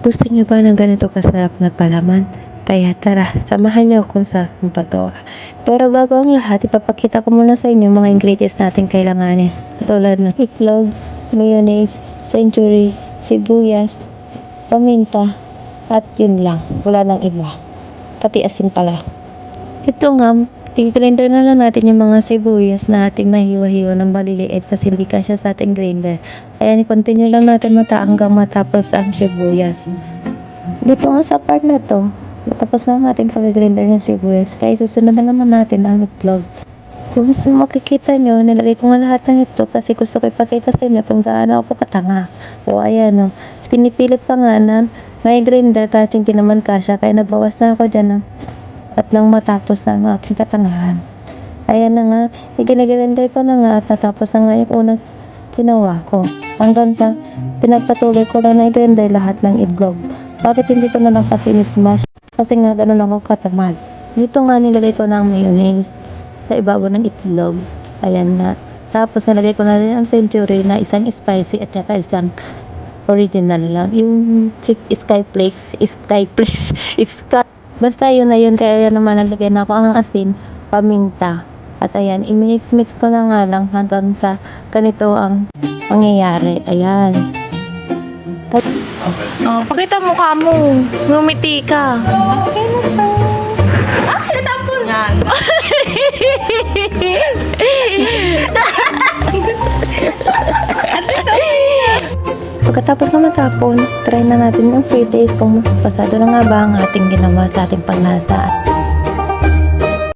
Gusto niyo ba ng ganito kasarap na palaman? Kaya tara, samahan niyo kung sa pato. Pero bago ang lahat, ipapakita ko muna sa inyo mga ingredients natin kailanganin. Tulad ng itlog, mayonnaise, century, sibuyas, paminta, at yun lang. Wala nang iba. Pati asin pala. Ito nga, i-grinder na lang natin yung mga sibuyas na ating nahiwa-hiwa ng maliliit kasi hindi kasya sa ating grinder. Ayan, i-continue lang natin hanggang matapos ang sibuyas. Dito nga sa part na to, tapos na natin pag-grinder ng sibuyas. Kaya susunod na naman natin ang itlog. Kung makikita nyo, nilagay ko nga lahat ng ito kasi gusto ko ipakita sa inyo kung gaano ako katanga. O ayan o, pinipilit pa nga na may grinder kahit hindi naman kasya. Kaya nagbawas na ako dyan at nang matapos na ang aking katangahan. Ayan na nga, i-grinder ko na nga at natapos na nga yung unang ginawa ko. Hanggang sa pinagpatuloy ko lang na i-grinder lahat ng itlog. Bakit hindi ko na lang kasi smash? Kasi nga gano'n ako katamad. Dito nga nilagay ko ng mayonnaise sa ibabaw ng itlog. Ayan nga. Tapos nilagay ko na rin ang century na isang spicy at saka isang original lang. Yung skyflakes. Basta yun na yun. Kaya yan naman nalagay na ako ang asin, paminta. At ayan, i-mix ko na nga lang hanggang sa ganito ang mangyayari. Ayan. Pakita mukha mo. Ngumiti ka. Natapon! Yan. Pagkatapos na matapon, try na natin yung 3 days kung pasado na nga ba ang ating ginawa sa ating panlasa.